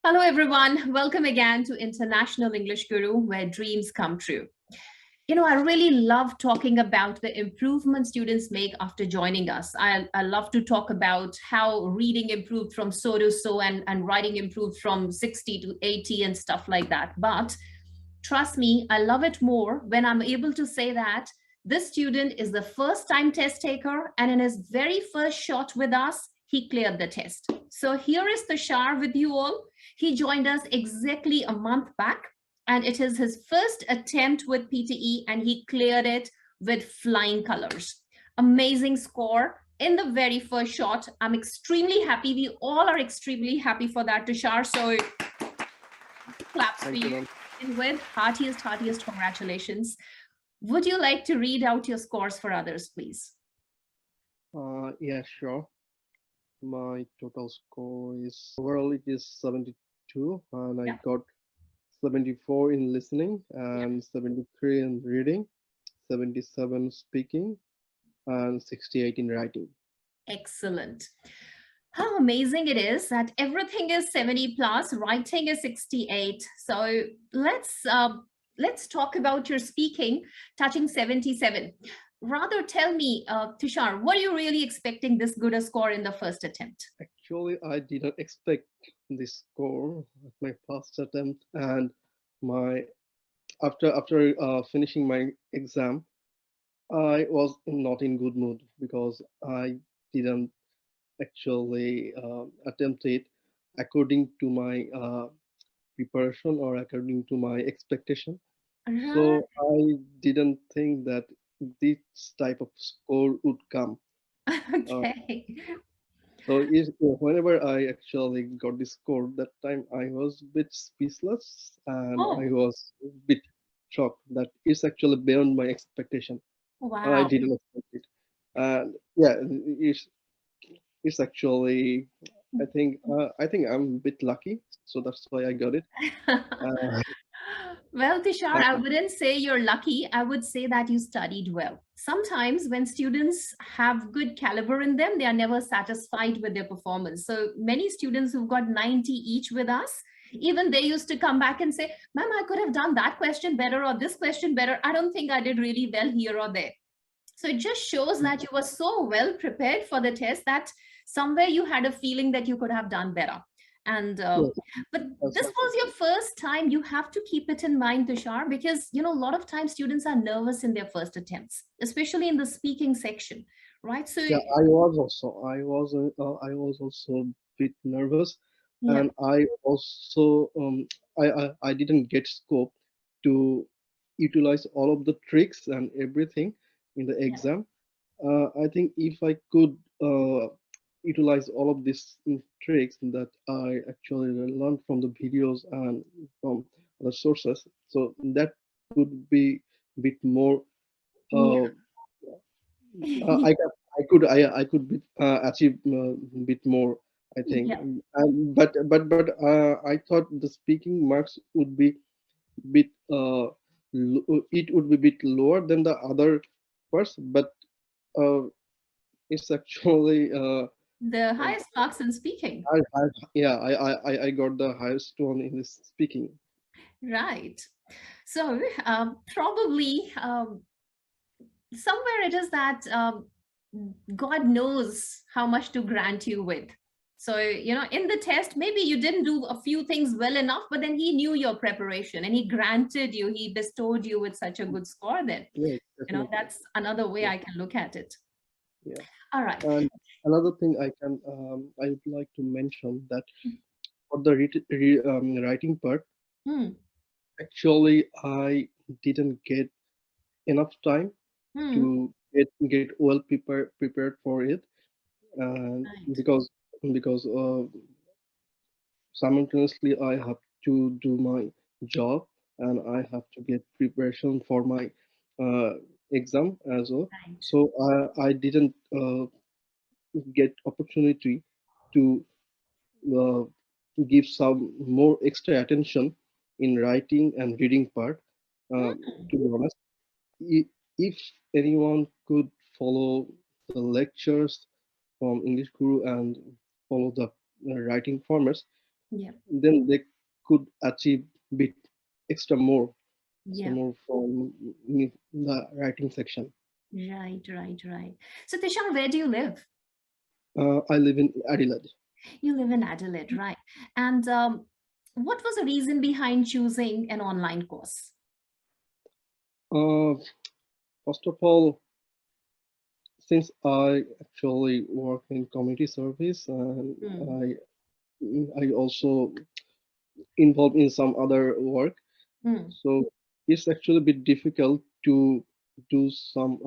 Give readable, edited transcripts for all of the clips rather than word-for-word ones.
Hello, everyone. Welcome again to International English Guru, where dreams come true. I really love talking about the improvement students make after joining us. I love to talk about how reading improved from so to so and writing improved from 60 to 80 and stuff like that. But trust me, I love it more when I'm able to say that this student is the first time test taker, and in his very first shot with us, he cleared the test. So here is Tushar with you all. He joined us exactly a month back, and it is his first attempt with PTE, and he cleared it with flying colors. Amazing score in the very first shot. I'm extremely happy. We all are extremely happy for that, Tushar. So claps for you. And with heartiest congratulations. Would you like to read out your scores for others, please? Yeah, sure. My total score is overall it is 72, and I got 74 in listening and 73 in reading, 77 speaking, and 68 in writing. Excellent. How amazing it is that everything is 70 plus, writing is 68. So let's talk about your speaking, touching 77. Rather, tell me, Tushar, were you really expecting this good a score in the first attempt? Actually, I didn't expect this score at my first attempt, and after finishing my exam, I was not in good mood because I didn't actually attempt it according to my preparation or according to my expectation. So I didn't think that this type of score would come. Okay. So whenever I actually got this score, that time I was a bit speechless and I was a bit shocked that it's actually beyond my expectation. Wow. I didn't expect it. And yeah, it's actually I think I'm a bit lucky, so that's why I got it. Well, Tushar, I wouldn't say you're lucky. I would say that you studied well. Sometimes when students have good caliber in them, they are never satisfied with their performance. So many students who've got 90 each with us, even they used to come back and say, ma'am, I could have done that question better or this question better. I don't think I did really well here or there. So it just shows that you were so well prepared for the test that somewhere you had a feeling that you could have done better. And but this was your first time. You have to keep it in mind, Tushar, because a lot of times students are nervous in their first attempts, especially in the speaking section, right? So yeah, I was also a bit nervous, and I also I didn't get scope to utilize all of the tricks and everything in the exam. I think if I could utilize all of these tricks that I actually learned from the videos and from other sources, so that could be a bit more. I could achieve a bit more, I think. But I thought the speaking marks would be bit it would be bit lower than the other parts, but it's actually the highest marks in speaking. I got the highest one in this speaking. Right. So probably somewhere it is that God knows how much to grant you with. So, in the test, maybe you didn't do a few things well enough, but then he knew your preparation and he granted you, he bestowed you with such a good score then. That's another way I can look at it. Yeah. All right. And another thing I would like to mention that for the writing part, actually I didn't get enough time to get well prepared for it, because simultaneously I have to do my job and I have to get preparation for my exam as well. So I didn't get opportunity to uh, give some more extra attention in writing and reading part. To be honest, if anyone could follow the lectures from English Guru and follow the writing formats, Yeah. then they could achieve bit more Yeah. from the writing section. Right, right, right. So Tushar, where do you live? I live in Adelaide. You live in Adelaide, right? And what was the reason behind choosing an online course? Uh, First of all, since I actually work in community service, and Mm. I also involved in some other work, Mm. so it's actually a bit difficult to do some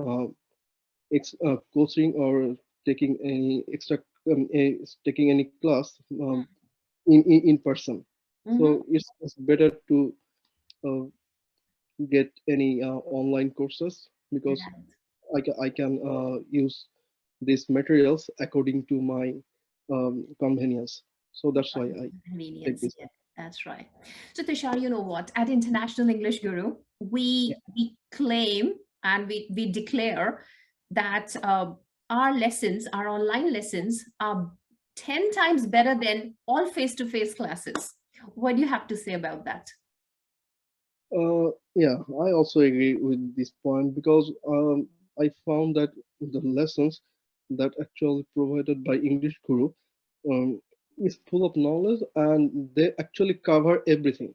coaching or taking any extra taking any class in person. Mm-hmm. So it's better to uh, get any online courses because Right. I can use these materials according to my convenience. So that's why I take Convenience. this Yeah, one. that's right. So Tushar, you know what? At International English Guru, Yeah. we claim and we declare that our lessons, our online lessons, are 10 times better than all face-to-face classes. What do you have to say about that? Yeah, I also agree with this point because I found that the lessons that actually provided by English Guru um, is full of knowledge and they actually cover everything,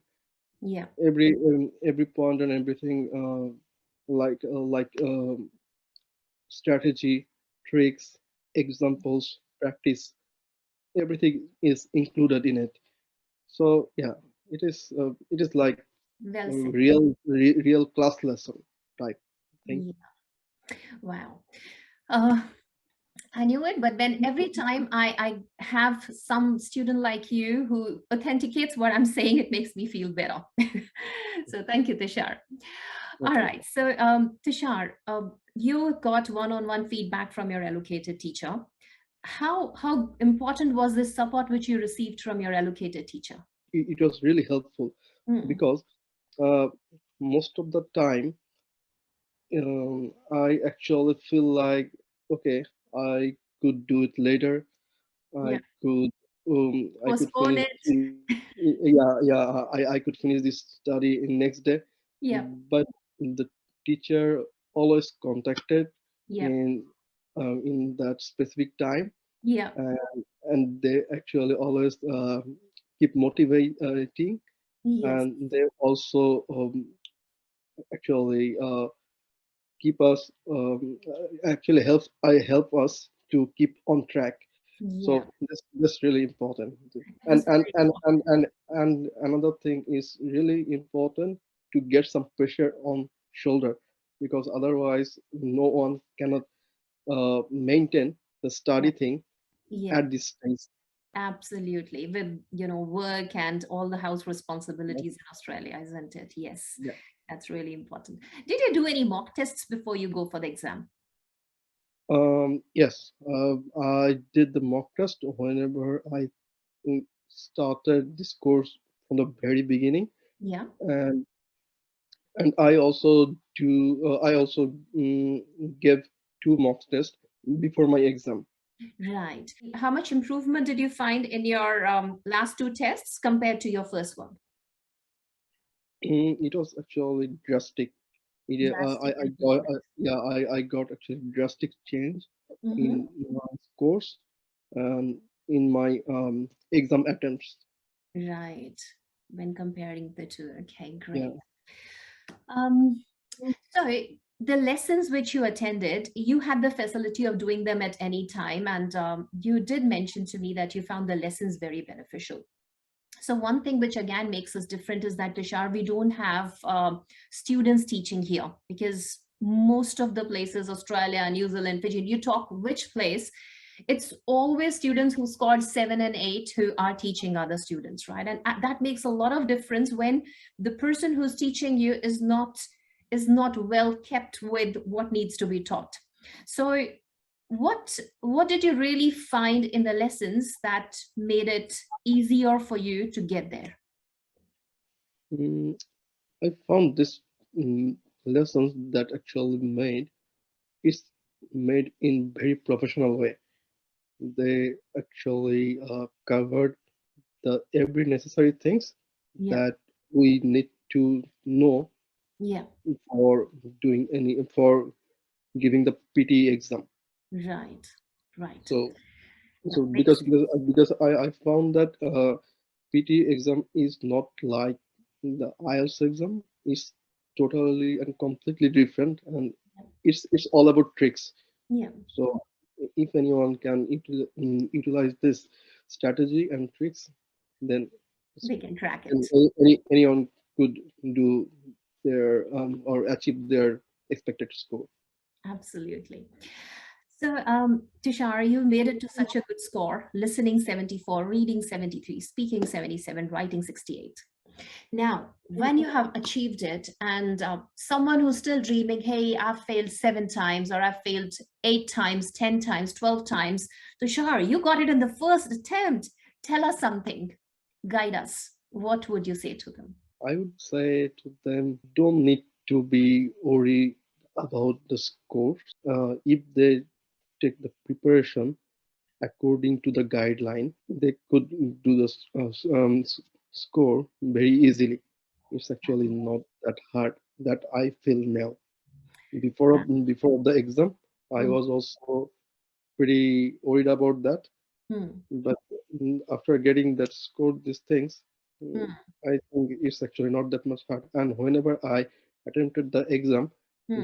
Yeah. every point and everything, like strategy, tricks, examples, practice. Everything is included in it. So yeah, it is like Well a said. real class lesson type thing. Yeah. Wow. Uh, I knew it, but then every time I have some student like you who authenticates what I'm saying, it makes me feel better. So thank you, Tushar. All Okay. right. So Tushar, you got one-on-one feedback from your allocated teacher. How important was this support which you received from your allocated teacher? It was really helpful Mm. because uh, most of the time I actually feel like okay, I could do it later. Yeah. I could Postpone finish it. I could finish this study in next day, Yeah. but the teacher always contacted Yeah. in that specific time, Yeah. and they actually always keep motivating, Yes. and they also actually keep us actually help us to keep on track. Yeah. So this really important. It was very important. And another thing is really important to get some pressure on shoulder because otherwise no one cannot maintain the study Yeah. thing Yeah. at this stage. Absolutely. With, work and all the house Yeah. responsibilities in Australia, isn't it? Yes, Yeah. that's really important. Did you do any mock tests before you go for the exam? Yes, I did the mock test whenever I started this course from the very beginning, Yeah. and I also gave two mock tests before my exam. Right. How much improvement did you find in your last two tests compared to your first one? It was actually drastic. Drastic improvement. I got actually drastic change Mm-hmm. in my scores and in my exam attempts. Right. When comparing the two. Okay, Yeah. great. Um, So the lessons which you attended, you had the facility of doing them at any time, and you did mention to me that you found the lessons very beneficial. So one thing which again makes us different is that Tushar, we don't have students teaching here because most of the places, Australia, New Zealand, Fiji, you talk which place, it's always students who scored 7 and 8 who are teaching other students, right? And that makes a lot of difference when the person who's teaching you is not well kept with what needs to be taught. So what did you really find in the lessons that made it easier for you to get there? Mm, I found this lessons that actually is made in very professional way. They actually covered the every necessary things Yeah. that we need to know Yeah. for for giving the PT exam. Right. Right. So That makes because I found that PT exam is not like the IELTS exam. It's totally and completely different, and it's all about tricks. yeah. So if anyone can utilize this strategy and tricks, then They can crack it. anyone could do their or achieve their expected score. Absolutely. So, Tushar, you made it to such a good score: listening 74, reading 73, speaking 77, writing 68. Now, when you have achieved it, and someone who's still dreaming, hey, I've failed 7 times, or I've failed 8 times, 10 times, 12 times. Tushar, you got it in the first attempt. Tell us something. Guide us. What would you say to them? I would say to them, don't need to be worried about the scores. If they take the preparation according to the guideline, they could do the score very easily. It's actually not that hard that I feel now. Before the exam, I was also pretty worried about that. But after getting that score, these things, I think it's actually not that much hard. And whenever I attempted the exam,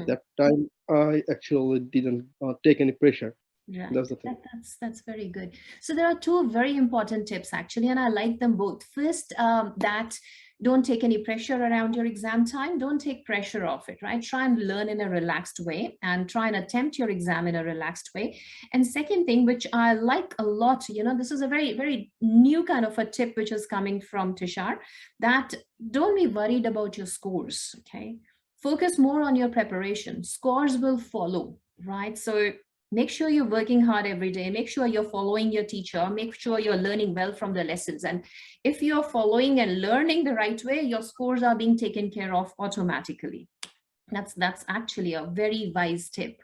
that time I actually didn't take any pressure. Right. That's the thing. That's very good. So there are 2 very important tips actually, and I like them both. First, that don't take any pressure around your exam time. Don't take pressure off it, right? Try and learn in a relaxed way and try and attempt your exam in a relaxed way. And second thing, which I like a lot, this is a very, very new kind of a tip which is coming from Tushar, that don't be worried about your scores, okay? Focus more on your preparation. Scores will follow, right? So make sure you're working hard every day. Make sure you're following your teacher. Make sure you're learning well from the lessons. And if you're following and learning the right way, your scores are being taken care of automatically. That's actually a very wise tip.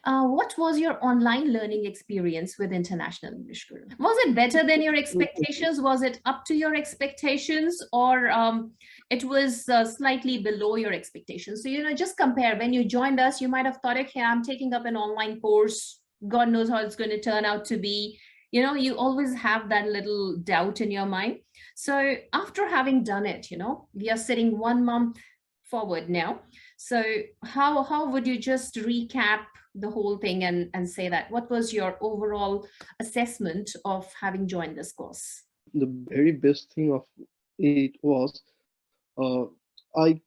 What was your online learning experience with International English Guru? Was it better than your expectations? Was it up to your expectations, or it was slightly below your expectations? So, just compare. When you joined us, you might have thought, okay, I'm taking up an online course. God knows how it's going to turn out to be. You always have that little doubt in your mind. So after having done it, we are sitting 1 month forward now. So how would you just recap the whole thing and say that? What was your overall assessment of having joined this course? The very best thing of it was I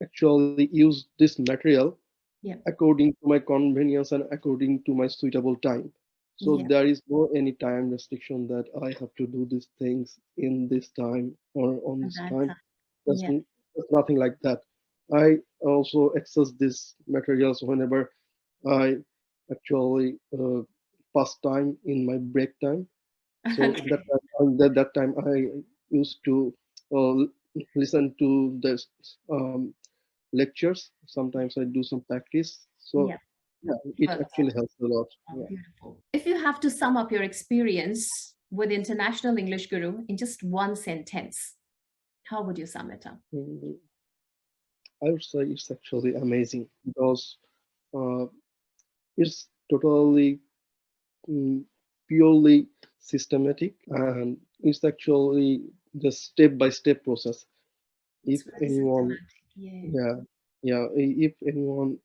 actually used this material according to my convenience and according to my suitable time. So there is no any time restriction that I have to do these things in this time or on this time. There's nothing like that. I also access these materials whenever I actually pass time in my break time. So that time I used to listen to the lectures. Sometimes I do some practice. So it actually helps a lot. Beautiful. If you have to sum up your experience with International English Guru in just 1 sentence, how would you sum it up? I would say it's actually amazing because it's totally purely systematic, and it's actually the step-by-step process. If anyone, if anyone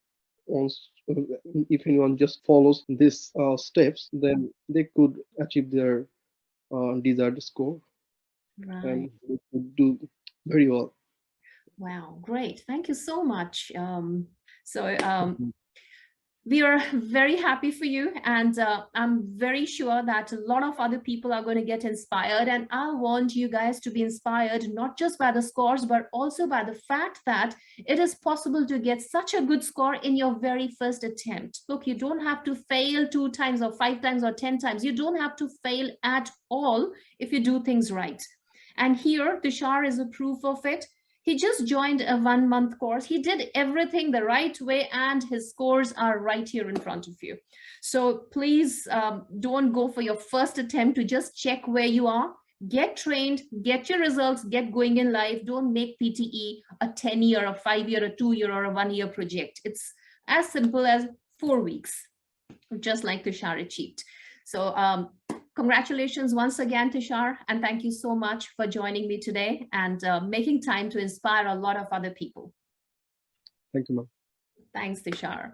wants, if anyone just follows these steps, then they could achieve their desired score, and they could do very well. Wow, great. Thank you so much. We are very happy for you, and I'm very sure that a lot of other people are going to get inspired, and I want you guys to be inspired not just by the scores but also by the fact that it is possible to get such a good score in your very first attempt. Look, you don't have to fail 2 times or 5 times or 10 times. You don't have to fail at all if you do things right. And here Tushar is a proof of it. He just joined a 1-month course. He did everything the right way, and his scores are right here in front of you. So please don't go for your first attempt to just check where you are. Get trained, get your results, get going in life. Don't make PTE a 10-year, a 5-year, a 2-year, or a 1-year project. It's as simple as 4 weeks, just like Tushar achieved. So congratulations once again, Tushar, and thank you so much for joining me today and making time to inspire a lot of other people. Thank you, ma'am. Thanks, Tushar.